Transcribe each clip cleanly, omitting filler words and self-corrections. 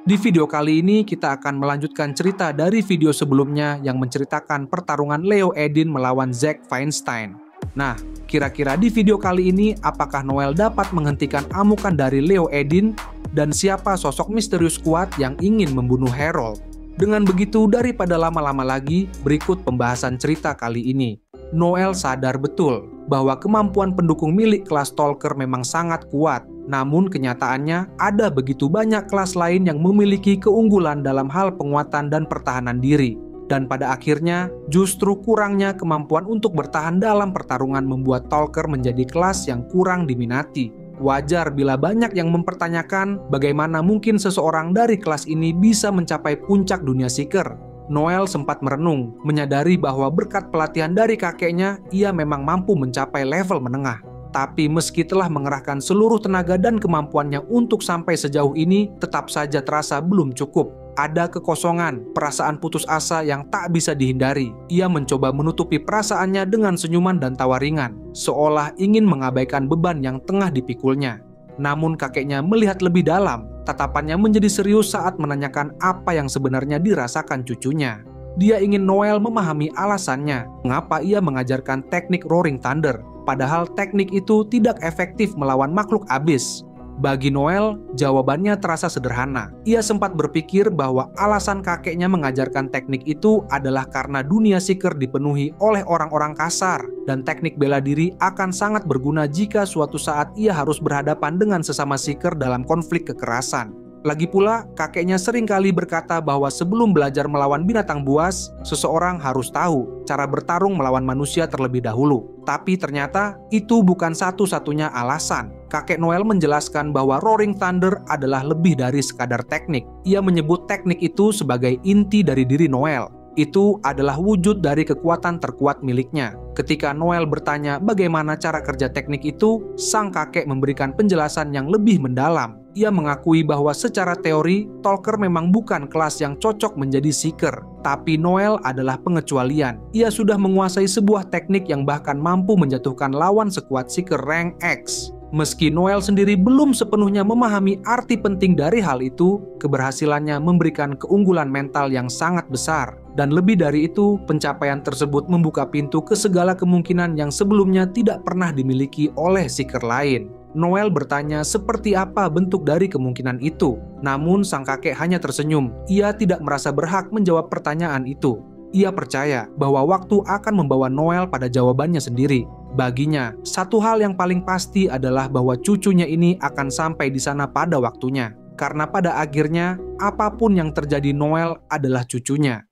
Di video kali ini kita akan melanjutkan cerita dari video sebelumnya yang menceritakan pertarungan Leo Edin melawan Zack Feinstein. Nah, kira-kira di video kali ini apakah Noel dapat menghentikan amukan dari Leo Edin dan siapa sosok misterius kuat yang ingin membunuh Harold? Dengan begitu, daripada lama-lama lagi, berikut pembahasan cerita kali ini. Noel sadar betul bahwa kemampuan pendukung milik kelas Talker memang sangat kuat. Namun kenyataannya ada begitu banyak kelas lain yang memiliki keunggulan dalam hal penguatan dan pertahanan diri. Dan pada akhirnya justru kurangnya kemampuan untuk bertahan dalam pertarungan membuat Talker menjadi kelas yang kurang diminati. Wajar bila banyak yang mempertanyakan bagaimana mungkin seseorang dari kelas ini bisa mencapai puncak dunia Seeker. Noel sempat merenung, menyadari bahwa berkat pelatihan dari kakeknya, ia memang mampu mencapai level menengah. Tapi meski telah mengerahkan seluruh tenaga dan kemampuannya untuk sampai sejauh ini, tetap saja terasa belum cukup. Ada kekosongan, perasaan putus asa yang tak bisa dihindari. Ia mencoba menutupi perasaannya dengan senyuman dan tawa ringan, seolah ingin mengabaikan beban yang tengah dipikulnya. Namun kakeknya melihat lebih dalam, tatapannya menjadi serius saat menanyakan apa yang sebenarnya dirasakan cucunya. Dia ingin Noel memahami alasannya, mengapa ia mengajarkan teknik Roaring Thunder, padahal teknik itu tidak efektif melawan makhluk abis. Bagi Noel, jawabannya terasa sederhana. Ia sempat berpikir bahwa alasan kakeknya mengajarkan teknik itu adalah karena dunia Seeker dipenuhi oleh orang-orang kasar, dan teknik bela diri akan sangat berguna jika suatu saat ia harus berhadapan dengan sesama Seeker dalam konflik kekerasan. Lagi pula, kakeknya seringkali berkata bahwa sebelum belajar melawan binatang buas, seseorang harus tahu cara bertarung melawan manusia terlebih dahulu. Tapi ternyata itu bukan satu-satunya alasan. Kakek Noel menjelaskan bahwa Roaring Thunder adalah lebih dari sekadar teknik. Ia menyebut teknik itu sebagai inti dari diri Noel. Itu adalah wujud dari kekuatan terkuat miliknya. Ketika Noel bertanya bagaimana cara kerja teknik itu, sang kakek memberikan penjelasan yang lebih mendalam. Ia mengakui bahwa secara teori, Talker memang bukan kelas yang cocok menjadi Seeker. Tapi Noel adalah pengecualian. Ia sudah menguasai sebuah teknik yang bahkan mampu menjatuhkan lawan sekuat Seeker rank X. Meski Noel sendiri belum sepenuhnya memahami arti penting dari hal itu, keberhasilannya memberikan keunggulan mental yang sangat besar. Dan lebih dari itu, pencapaian tersebut membuka pintu ke segala kemungkinan yang sebelumnya tidak pernah dimiliki oleh Seeker lain. Noel bertanya seperti apa bentuk dari kemungkinan itu. Namun sang kakek hanya tersenyum. Ia tidak merasa berhak menjawab pertanyaan itu. Ia percaya bahwa waktu akan membawa Noel pada jawabannya sendiri. Baginya, satu hal yang paling pasti adalah bahwa cucunya ini akan sampai di sana pada waktunya. Karena pada akhirnya, apapun yang terjadi Noel adalah cucunya.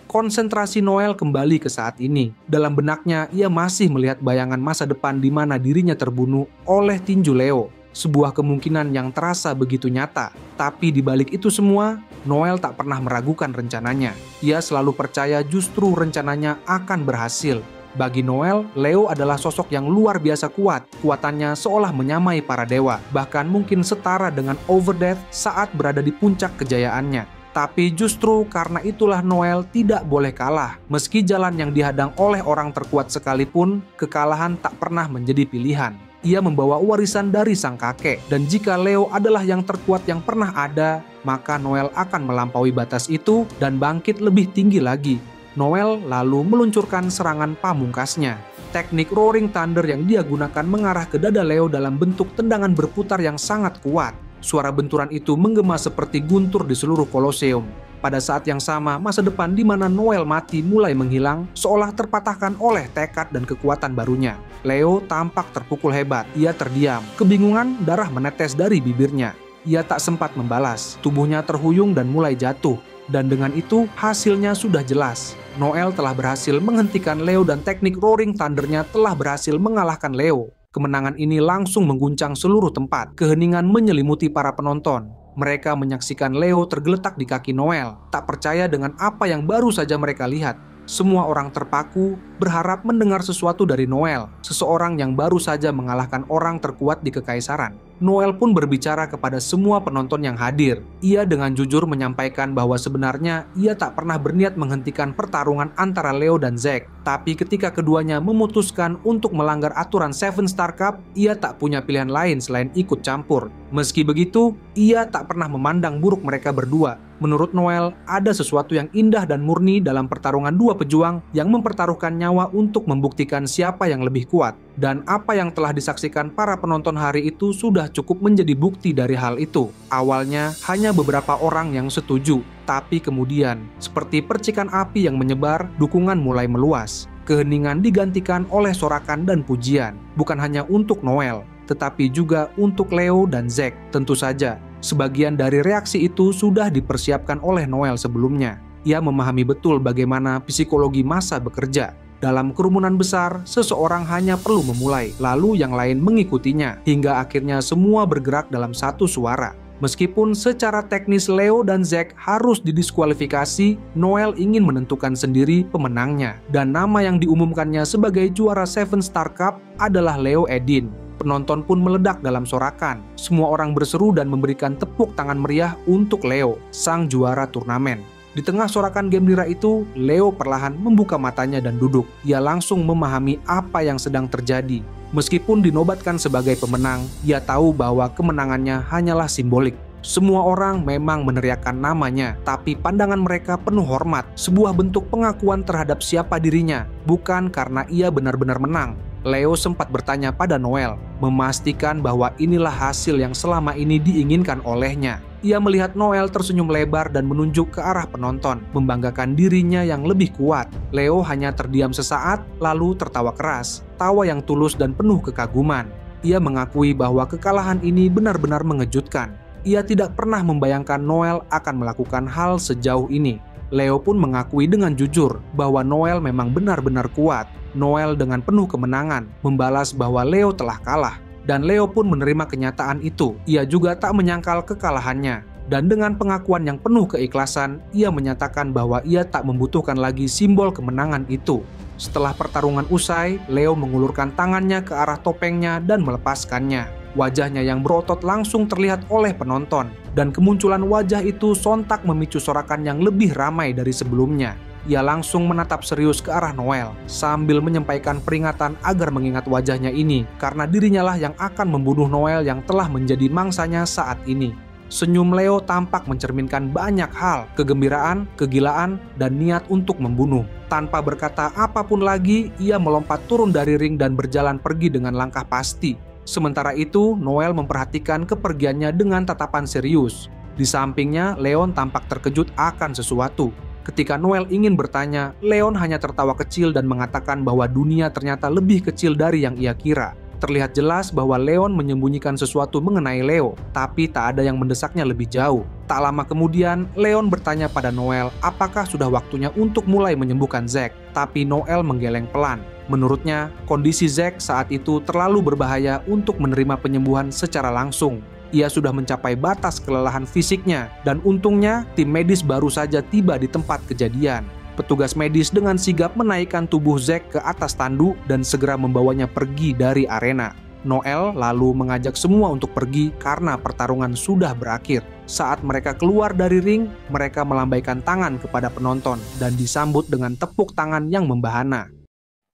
Konsentrasi Noel kembali ke saat ini. Dalam benaknya, ia masih melihat bayangan masa depan di mana dirinya terbunuh oleh tinju Leo. Sebuah kemungkinan yang terasa begitu nyata. Tapi di balik itu semua, Noel tak pernah meragukan rencananya. Ia selalu percaya justru rencananya akan berhasil. Bagi Noel, Leo adalah sosok yang luar biasa kuat. Kuatannya seolah menyamai para dewa, bahkan mungkin setara dengan Overdeath saat berada di puncak kejayaannya. Tapi justru karena itulah Noel tidak boleh kalah. Meski jalan yang dihadang oleh orang terkuat sekalipun, kekalahan tak pernah menjadi pilihan. Ia membawa warisan dari sang kakek, dan jika Leo adalah yang terkuat yang pernah ada, maka Noel akan melampaui batas itu dan bangkit lebih tinggi lagi. Noel lalu meluncurkan serangan pamungkasnya. Teknik Roaring Thunder yang dia gunakan mengarah ke dada Leo dalam bentuk tendangan berputar yang sangat kuat. Suara benturan itu menggema seperti guntur di seluruh Koloseum. Pada saat yang sama, masa depan di mana Noel mati mulai menghilang, seolah terpatahkan oleh tekad dan kekuatan barunya. Leo tampak terpukul hebat. Ia terdiam. Kebingungan, darah menetes dari bibirnya. Ia tak sempat membalas. Tubuhnya terhuyung dan mulai jatuh. Dan dengan itu, hasilnya sudah jelas. Noel telah berhasil menghentikan Leo dan teknik Roaring Thunder-nya telah berhasil mengalahkan Leo. Kemenangan ini langsung mengguncang seluruh tempat. Keheningan menyelimuti para penonton. Mereka menyaksikan Leo tergeletak di kaki Noel, tak percaya dengan apa yang baru saja mereka lihat. Semua orang terpaku, berharap mendengar sesuatu dari Noel, seseorang yang baru saja mengalahkan orang terkuat di Kekaisaran. Noel pun berbicara kepada semua penonton yang hadir. Ia dengan jujur menyampaikan bahwa sebenarnya ia tak pernah berniat menghentikan pertarungan antara Leo dan Zack. Tapi ketika keduanya memutuskan untuk melanggar aturan Seven Star Cup, ia tak punya pilihan lain selain ikut campur. Meski begitu, ia tak pernah memandang buruk mereka berdua. Menurut Noel, ada sesuatu yang indah dan murni dalam pertarungan dua pejuang yang mempertaruhkan nyawa untuk membuktikan siapa yang lebih kuat. Dan apa yang telah disaksikan para penonton hari itu sudah cukup menjadi bukti dari hal itu. Awalnya hanya beberapa orang yang setuju, tapi kemudian seperti percikan api yang menyebar, dukungan mulai meluas. Keheningan digantikan oleh sorakan dan pujian, bukan hanya untuk Noel, tetapi juga untuk Leo dan Zack. Tentu saja, sebagian dari reaksi itu sudah dipersiapkan oleh Noel sebelumnya. Ia memahami betul bagaimana psikologi massa bekerja. Dalam kerumunan besar, seseorang hanya perlu memulai, lalu yang lain mengikutinya, hingga akhirnya semua bergerak dalam satu suara. Meskipun secara teknis Leo dan Zack harus didiskualifikasi, Noel ingin menentukan sendiri pemenangnya. Dan nama yang diumumkannya sebagai juara Seven Star Cup adalah Leo Edin. Penonton pun meledak dalam sorakan. Semua orang berseru dan memberikan tepuk tangan meriah untuk Leo, sang juara turnamen. Di tengah sorakan gembira itu, Leo perlahan membuka matanya dan duduk. Ia langsung memahami apa yang sedang terjadi. Meskipun dinobatkan sebagai pemenang, ia tahu bahwa kemenangannya hanyalah simbolik. Semua orang memang meneriakkan namanya, tapi pandangan mereka penuh hormat, sebuah bentuk pengakuan terhadap siapa dirinya, bukan karena ia benar-benar menang. Leo sempat bertanya pada Noel, memastikan bahwa inilah hasil yang selama ini diinginkan olehnya. Ia melihat Noel tersenyum lebar dan menunjuk ke arah penonton, membanggakan dirinya yang lebih kuat. Leo hanya terdiam sesaat, lalu tertawa keras, tawa yang tulus dan penuh kekaguman. Ia mengakui bahwa kekalahan ini benar-benar mengejutkan. Ia tidak pernah membayangkan Noel akan melakukan hal sejauh ini. Leo pun mengakui dengan jujur bahwa Noel memang benar-benar kuat. Noel dengan penuh kemenangan membalas bahwa Leo telah kalah. Dan Leo pun menerima kenyataan itu. Ia juga tak menyangkal kekalahannya. Dan dengan pengakuan yang penuh keikhlasan, ia menyatakan bahwa ia tak membutuhkan lagi simbol kemenangan itu. Setelah pertarungan usai, Leo mengulurkan tangannya ke arah topengnya dan melepaskannya. Wajahnya yang berotot langsung terlihat oleh penonton. Dan kemunculan wajah itu sontak memicu sorakan yang lebih ramai dari sebelumnya. Ia langsung menatap serius ke arah Noel sambil menyampaikan peringatan agar mengingat wajahnya ini karena dirinya lah yang akan membunuh Noel yang telah menjadi mangsanya saat ini. Senyum Leo tampak mencerminkan banyak hal, kegembiraan, kegilaan, dan niat untuk membunuh. Tanpa berkata apapun lagi, ia melompat turun dari ring dan berjalan pergi dengan langkah pasti. Sementara itu, Noel memperhatikan kepergiannya dengan tatapan serius. Di sampingnya, Leon tampak terkejut akan sesuatu. Ketika Noel ingin bertanya, Leon hanya tertawa kecil dan mengatakan bahwa dunia ternyata lebih kecil dari yang ia kira. Terlihat jelas bahwa Leon menyembunyikan sesuatu mengenai Leo, tapi tak ada yang mendesaknya lebih jauh. Tak lama kemudian, Leon bertanya pada Noel apakah sudah waktunya untuk mulai menyembuhkan Zack, tapi Noel menggeleng pelan. Menurutnya, kondisi Zack saat itu terlalu berbahaya untuk menerima penyembuhan secara langsung. Ia sudah mencapai batas kelelahan fisiknya, dan untungnya tim medis baru saja tiba di tempat kejadian. Petugas medis dengan sigap menaikkan tubuh Zack ke atas tandu dan segera membawanya pergi dari arena. Noel lalu mengajak semua untuk pergi karena pertarungan sudah berakhir. Saat mereka keluar dari ring, mereka melambaikan tangan kepada penonton dan disambut dengan tepuk tangan yang membahana.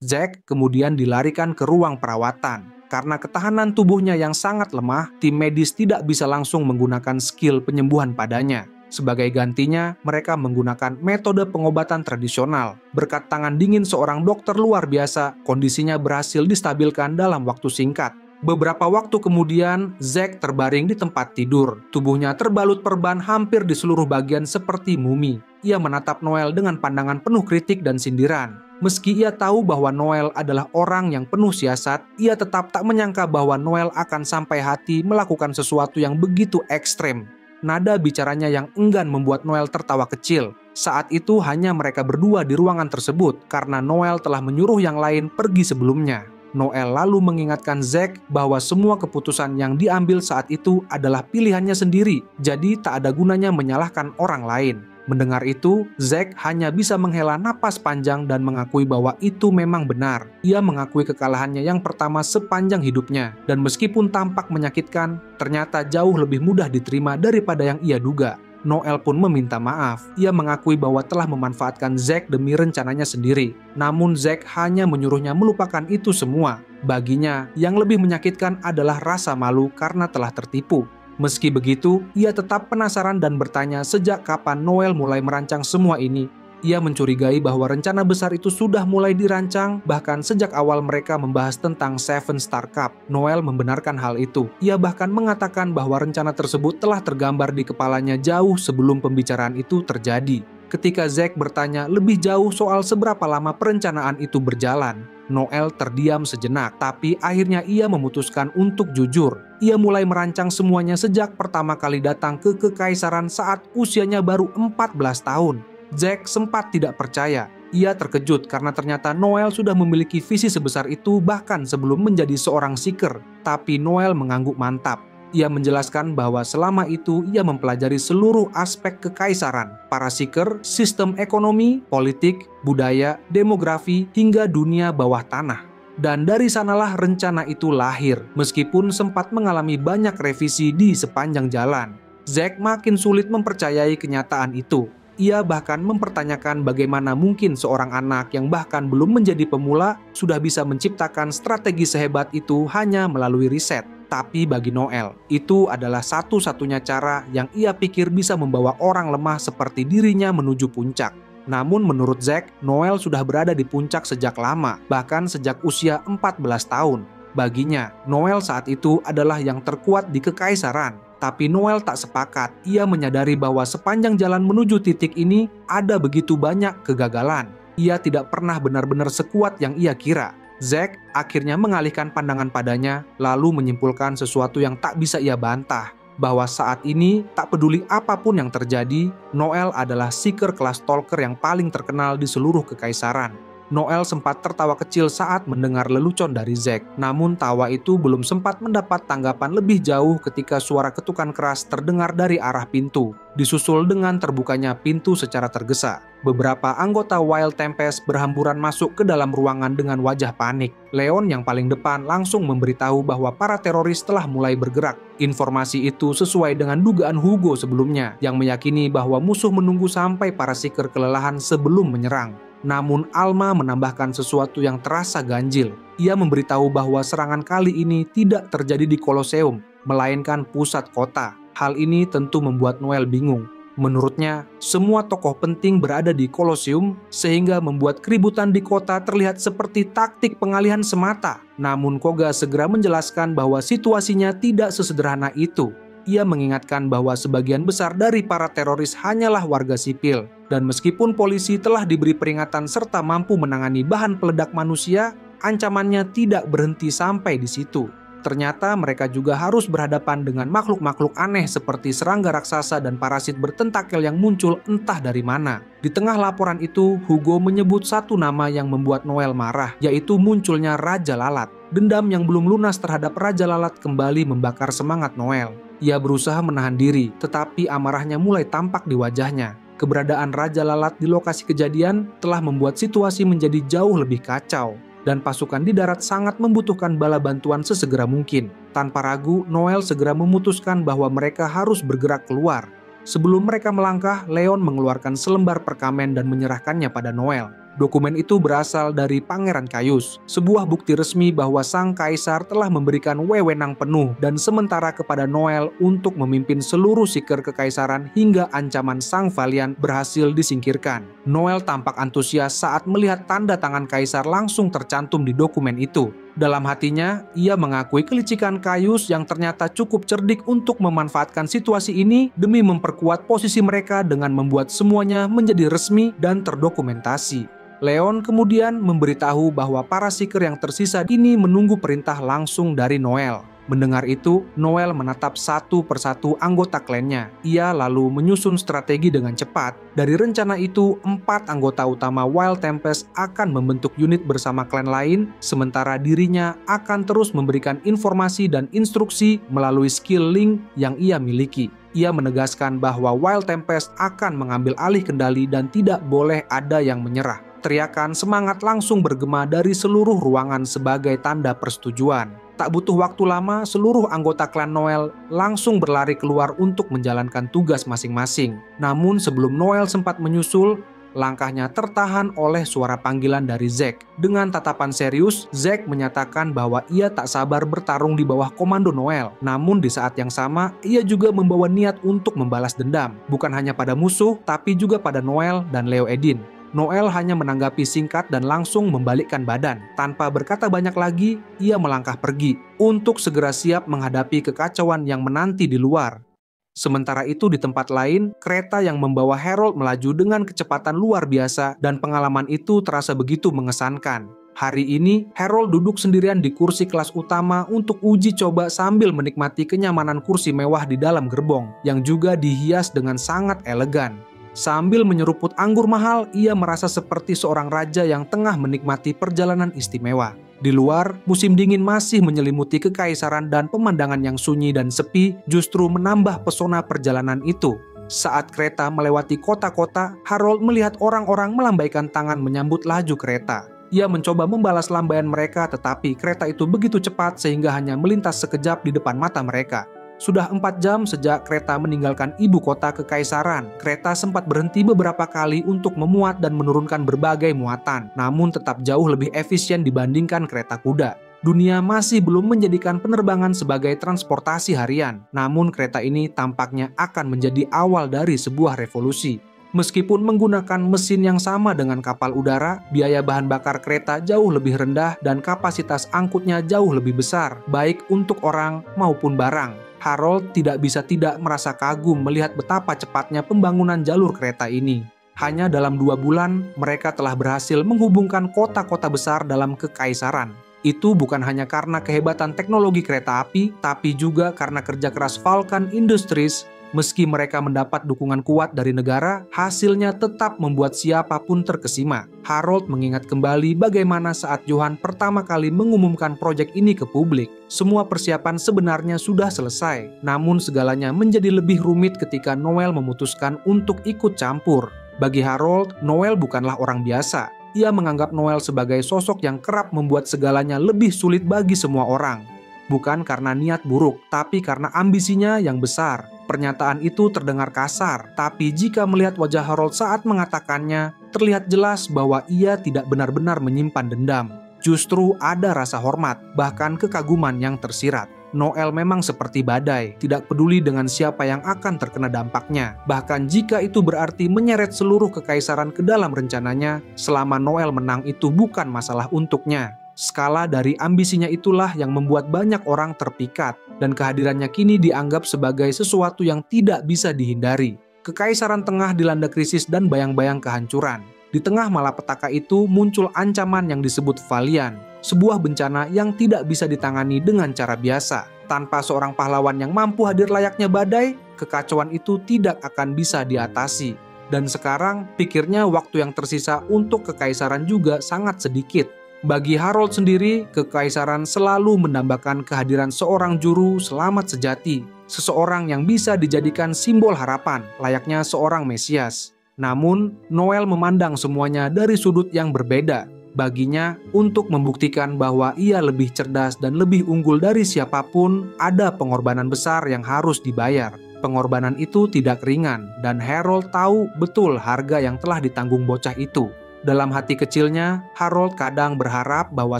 Zack kemudian dilarikan ke ruang perawatan. Karena ketahanan tubuhnya yang sangat lemah, tim medis tidak bisa langsung menggunakan skill penyembuhan padanya. Sebagai gantinya, mereka menggunakan metode pengobatan tradisional. Berkat tangan dingin seorang dokter luar biasa, kondisinya berhasil distabilkan dalam waktu singkat. Beberapa waktu kemudian, Zack terbaring di tempat tidur. Tubuhnya terbalut perban hampir di seluruh bagian seperti mumi. Ia menatap Noel dengan pandangan penuh kritik dan sindiran. Meski ia tahu bahwa Noel adalah orang yang penuh siasat, ia tetap tak menyangka bahwa Noel akan sampai hati melakukan sesuatu yang begitu ekstrem. Nada bicaranya yang enggan membuat Noel tertawa kecil. Saat itu hanya mereka berdua di ruangan tersebut karena Noel telah menyuruh yang lain pergi sebelumnya. Noel lalu mengingatkan Zack bahwa semua keputusan yang diambil saat itu adalah pilihannya sendiri, jadi tak ada gunanya menyalahkan orang lain. Mendengar itu, Zack hanya bisa menghela napas panjang dan mengakui bahwa itu memang benar. Ia mengakui kekalahannya yang pertama sepanjang hidupnya, dan meskipun tampak menyakitkan, ternyata jauh lebih mudah diterima daripada yang ia duga. Noel pun meminta maaf. Ia mengakui bahwa telah memanfaatkan Zack demi rencananya sendiri. Namun Zack hanya menyuruhnya melupakan itu semua. Baginya, yang lebih menyakitkan adalah rasa malu karena telah tertipu. Meski begitu, ia tetap penasaran dan bertanya sejak kapan Noel mulai merancang semua ini. Ia mencurigai bahwa rencana besar itu sudah mulai dirancang, bahkan sejak awal mereka membahas tentang Seven Star Cup. Noel membenarkan hal itu. Ia bahkan mengatakan bahwa rencana tersebut telah tergambar di kepalanya jauh sebelum pembicaraan itu terjadi. Ketika Zack bertanya lebih jauh soal seberapa lama perencanaan itu berjalan, Noel terdiam sejenak, tapi akhirnya ia memutuskan untuk jujur. Ia mulai merancang semuanya sejak pertama kali datang ke Kekaisaran saat usianya baru 14 tahun. Zack sempat tidak percaya. Ia terkejut karena ternyata Noel sudah memiliki visi sebesar itu bahkan sebelum menjadi seorang seeker. Tapi Noel mengangguk mantap. Ia menjelaskan bahwa selama itu ia mempelajari seluruh aspek kekaisaran, para seeker, sistem ekonomi, politik, budaya, demografi, hingga dunia bawah tanah. Dan dari sanalah rencana itu lahir, meskipun sempat mengalami banyak revisi di sepanjang jalan. Zack makin sulit mempercayai kenyataan itu. Ia bahkan mempertanyakan bagaimana mungkin seorang anak yang bahkan belum menjadi pemula sudah bisa menciptakan strategi sehebat itu hanya melalui riset. Tapi bagi Noel, itu adalah satu-satunya cara yang ia pikir bisa membawa orang lemah seperti dirinya menuju puncak. Namun menurut Zack, Noel sudah berada di puncak sejak lama, bahkan sejak usia 14 tahun. Baginya, Noel saat itu adalah yang terkuat di Kekaisaran. Tapi Noel tak sepakat. Ia menyadari bahwa sepanjang jalan menuju titik ini ada begitu banyak kegagalan. Ia tidak pernah benar-benar sekuat yang ia kira. Zack akhirnya mengalihkan pandangan padanya, lalu menyimpulkan sesuatu yang tak bisa ia bantah, bahwa saat ini tak peduli apapun yang terjadi, Noel adalah seeker kelas stalker yang paling terkenal di seluruh Kekaisaran. Noel sempat tertawa kecil saat mendengar lelucon dari Zack, namun tawa itu belum sempat mendapat tanggapan lebih jauh ketika suara ketukan keras terdengar dari arah pintu, disusul dengan terbukanya pintu secara tergesa. Beberapa anggota Wild Tempest berhamburan masuk ke dalam ruangan dengan wajah panik. Leon yang paling depan langsung memberitahu bahwa para teroris telah mulai bergerak. Informasi itu sesuai dengan dugaan Hugo sebelumnya, yang meyakini bahwa musuh menunggu sampai para seeker kelelahan sebelum menyerang. Namun Alma menambahkan sesuatu yang terasa ganjil. Ia memberitahu bahwa serangan kali ini tidak terjadi di Colosseum, melainkan pusat kota. Hal ini tentu membuat Noel bingung. Menurutnya, semua tokoh penting berada di Colosseum sehingga membuat keributan di kota terlihat seperti taktik pengalihan semata. Namun Koga segera menjelaskan bahwa situasinya tidak sesederhana itu. Ia mengingatkan bahwa sebagian besar dari para teroris hanyalah warga sipil. Dan meskipun polisi telah diberi peringatan serta mampu menangani bahan peledak manusia, ancamannya tidak berhenti sampai di situ. Ternyata mereka juga harus berhadapan dengan makhluk-makhluk aneh seperti serangga raksasa dan parasit bertentakel yang muncul entah dari mana. Di tengah laporan itu, Hugo menyebut satu nama yang membuat Noel marah, yaitu munculnya Raja Lalat. Dendam yang belum lunas terhadap Raja Lalat kembali membakar semangat Noel. Ia berusaha menahan diri, tetapi amarahnya mulai tampak di wajahnya. Keberadaan Raja Lalat di lokasi kejadian telah membuat situasi menjadi jauh lebih kacau. Dan pasukan di darat sangat membutuhkan bala bantuan sesegera mungkin. Tanpa ragu, Noel segera memutuskan bahwa mereka harus bergerak keluar. Sebelum mereka melangkah, Leon mengeluarkan selembar perkamen dan menyerahkannya pada Noel. Dokumen itu berasal dari Pangeran Caius, sebuah bukti resmi bahwa sang kaisar telah memberikan wewenang penuh dan sementara kepada Noel untuk memimpin seluruh seeker kekaisaran hingga ancaman sang Valiant berhasil disingkirkan. Noel tampak antusias saat melihat tanda tangan kaisar langsung tercantum di dokumen itu. Dalam hatinya, ia mengakui kelicikan Caius yang ternyata cukup cerdik untuk memanfaatkan situasi ini demi memperkuat posisi mereka dengan membuat semuanya menjadi resmi dan terdokumentasi. Leon kemudian memberitahu bahwa para seeker yang tersisa kini menunggu perintah langsung dari Noel. Mendengar itu, Noel menatap satu persatu anggota klannya. Ia lalu menyusun strategi dengan cepat. Dari rencana itu, 4 anggota utama Wild Tempest akan membentuk unit bersama klan lain, sementara dirinya akan terus memberikan informasi dan instruksi melalui skill link yang ia miliki. Ia menegaskan bahwa Wild Tempest akan mengambil alih kendali dan tidak boleh ada yang menyerah. Teriakan semangat langsung bergema dari seluruh ruangan sebagai tanda persetujuan. Tak butuh waktu lama, seluruh anggota klan Noel langsung berlari keluar untuk menjalankan tugas masing-masing. Namun sebelum Noel sempat menyusul, langkahnya tertahan oleh suara panggilan dari Zack. Dengan tatapan serius, Zack menyatakan bahwa ia tak sabar bertarung di bawah komando Noel. Namun di saat yang sama, ia juga membawa niat untuk membalas dendam. Bukan hanya pada musuh, tapi juga pada Noel dan Leo Edin. Noel hanya menanggapi singkat dan langsung membalikkan badan. Tanpa berkata banyak lagi, ia melangkah pergi untuk segera siap menghadapi kekacauan yang menanti di luar. Sementara itu di tempat lain, kereta yang membawa Harold melaju dengan kecepatan luar biasa dan pengalaman itu terasa begitu mengesankan. Hari ini, Harold duduk sendirian di kursi kelas utama untuk uji coba sambil menikmati kenyamanan kursi mewah di dalam gerbong, yang juga dihias dengan sangat elegan. Sambil menyeruput anggur mahal, ia merasa seperti seorang raja yang tengah menikmati perjalanan istimewa. Di luar, musim dingin masih menyelimuti kekaisaran dan pemandangan yang sunyi dan sepi justru menambah pesona perjalanan itu. Saat kereta melewati kota-kota, Harold melihat orang-orang melambaikan tangan menyambut laju kereta. Ia mencoba membalas lambaian mereka, tetapi kereta itu begitu cepat sehingga hanya melintas sekejap di depan mata mereka. Sudah 4 jam sejak kereta meninggalkan ibu kota kekaisaran. Kereta sempat berhenti beberapa kali untuk memuat dan menurunkan berbagai muatan, namun tetap jauh lebih efisien dibandingkan kereta kuda. Dunia masih belum menjadikan penerbangan sebagai transportasi harian, namun kereta ini tampaknya akan menjadi awal dari sebuah revolusi. Meskipun menggunakan mesin yang sama dengan kapal udara, biaya bahan bakar kereta jauh lebih rendah dan kapasitas angkutnya jauh lebih besar, baik untuk orang maupun barang. Harold tidak bisa tidak merasa kagum melihat betapa cepatnya pembangunan jalur kereta ini. Hanya dalam 2 bulan, mereka telah berhasil menghubungkan kota-kota besar dalam kekaisaran. Itu bukan hanya karena kehebatan teknologi kereta api, tapi juga karena kerja keras Vulcan Industries. Meski mereka mendapat dukungan kuat dari negara, hasilnya tetap membuat siapapun terkesima. Harold mengingat kembali bagaimana saat Johan pertama kali mengumumkan proyek ini ke publik. Semua persiapan sebenarnya sudah selesai, namun segalanya menjadi lebih rumit ketika Noel memutuskan untuk ikut campur. Bagi Harold, Noel bukanlah orang biasa. Ia menganggap Noel sebagai sosok yang kerap membuat segalanya lebih sulit bagi semua orang. Bukan karena niat buruk, tapi karena ambisinya yang besar. Pernyataan itu terdengar kasar, tapi jika melihat wajah Harold saat mengatakannya, terlihat jelas bahwa ia tidak benar-benar menyimpan dendam. Justru ada rasa hormat, bahkan kekaguman yang tersirat. Noel memang seperti badai, tidak peduli dengan siapa yang akan terkena dampaknya. Bahkan jika itu berarti menyeret seluruh kekaisaran ke dalam rencananya, selama Noel menang itu bukan masalah untuknya. Skala dari ambisinya itulah yang membuat banyak orang terpikat, dan kehadirannya kini dianggap sebagai sesuatu yang tidak bisa dihindari. Kekaisaran tengah dilanda krisis dan bayang-bayang kehancuran. Di tengah malapetaka itu muncul ancaman yang disebut Valiant, sebuah bencana yang tidak bisa ditangani dengan cara biasa. Tanpa seorang pahlawan yang mampu hadir layaknya badai, kekacauan itu tidak akan bisa diatasi. Dan sekarang, pikirnya waktu yang tersisa untuk kekaisaran juga sangat sedikit. Bagi Harold sendiri, kekaisaran selalu mendambakan kehadiran seorang juru selamat sejati, seseorang yang bisa dijadikan simbol harapan, layaknya seorang Mesias. Namun, Noel memandang semuanya dari sudut yang berbeda. Baginya, untuk membuktikan bahwa ia lebih cerdas dan lebih unggul dari siapapun, ada pengorbanan besar yang harus dibayar. Pengorbanan itu tidak ringan, dan Harold tahu betul harga yang telah ditanggung bocah itu. Dalam hati kecilnya, Harold kadang berharap bahwa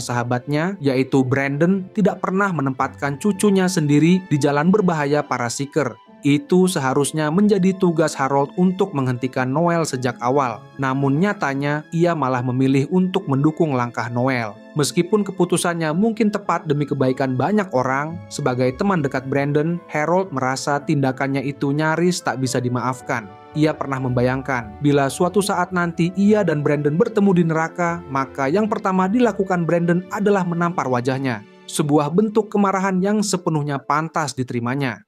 sahabatnya, yaitu Brandon, tidak pernah menempatkan cucunya sendiri di jalan berbahaya para Seeker. Itu seharusnya menjadi tugas Harold untuk menghentikan Noel sejak awal. Namun nyatanya, ia malah memilih untuk mendukung langkah Noel. Meskipun keputusannya mungkin tepat demi kebaikan banyak orang, sebagai teman dekat Brandon, Harold merasa tindakannya itu nyaris tak bisa dimaafkan. Ia pernah membayangkan, bila suatu saat nanti ia dan Brandon bertemu di neraka, maka yang pertama dilakukan Brandon adalah menampar wajahnya. Sebuah bentuk kemarahan yang sepenuhnya pantas diterimanya.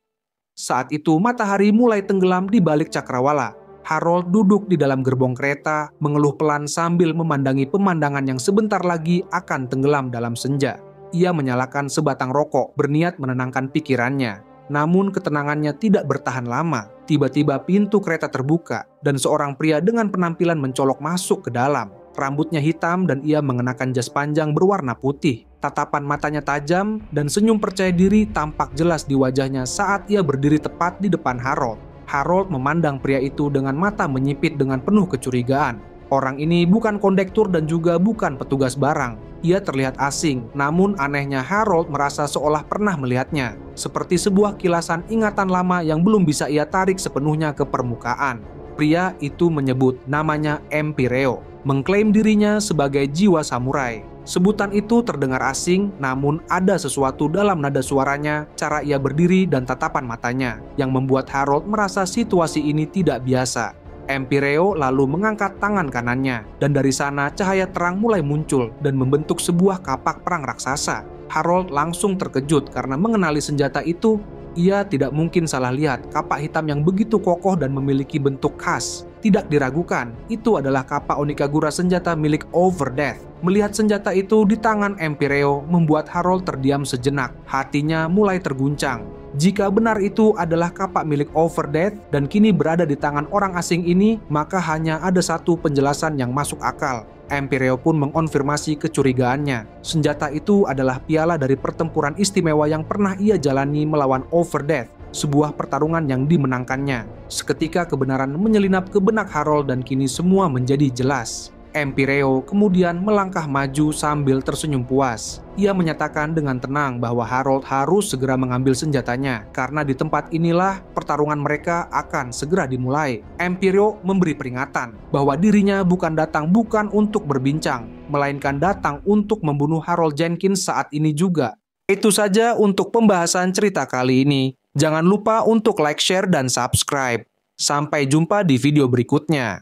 Saat itu matahari mulai tenggelam di balik cakrawala. Harold duduk di dalam gerbong kereta, mengeluh pelan sambil memandangi pemandangan yang sebentar lagi akan tenggelam dalam senja. Ia menyalakan sebatang rokok, berniat menenangkan pikirannya. Namun ketenangannya tidak bertahan lama. Tiba-tiba pintu kereta terbuka dan seorang pria dengan penampilan mencolok masuk ke dalam. Rambutnya hitam dan ia mengenakan jas panjang berwarna putih. Tatapan matanya tajam dan senyum percaya diri tampak jelas di wajahnya saat ia berdiri tepat di depan Harold. Harold memandang pria itu dengan mata menyipit dengan penuh kecurigaan. Orang ini bukan kondektur dan juga bukan petugas barang. Ia terlihat asing, namun anehnya Harold merasa seolah pernah melihatnya. Seperti sebuah kilasan ingatan lama yang belum bisa ia tarik sepenuhnya ke permukaan. Pria itu menyebut namanya Empireo, mengklaim dirinya sebagai jiwa samurai. Sebutan itu terdengar asing, namun ada sesuatu dalam nada suaranya, cara ia berdiri dan tatapan matanya, yang membuat Harold merasa situasi ini tidak biasa. Empireo lalu mengangkat tangan kanannya, dan dari sana cahaya terang mulai muncul dan membentuk sebuah kapak perang raksasa. Harold langsung terkejut karena mengenali senjata itu. Ia tidak mungkin salah lihat kapak hitam yang begitu kokoh dan memiliki bentuk khas. Tidak diragukan, itu adalah kapak Onikagura senjata milik Overdeath. Melihat senjata itu di tangan Empireo membuat Harold terdiam sejenak. Hatinya mulai terguncang. Jika benar itu adalah kapak milik Overdeath dan kini berada di tangan orang asing ini, maka hanya ada satu penjelasan yang masuk akal. Empireo pun mengonfirmasi kecurigaannya. Senjata itu adalah piala dari pertempuran istimewa yang pernah ia jalani melawan Overdeath, sebuah pertarungan yang dimenangkannya. Seketika kebenaran menyelinap ke benak Harold dan kini semua menjadi jelas. Empireo kemudian melangkah maju sambil tersenyum puas. Ia menyatakan dengan tenang bahwa Harold harus segera mengambil senjatanya, karena di tempat inilah pertarungan mereka akan segera dimulai. Empireo memberi peringatan bahwa dirinya bukan datang untuk berbincang, melainkan datang untuk membunuh Harold Jenkins saat ini juga. Itu saja untuk pembahasan cerita kali ini. Jangan lupa untuk like, share, dan subscribe. Sampai jumpa di video berikutnya.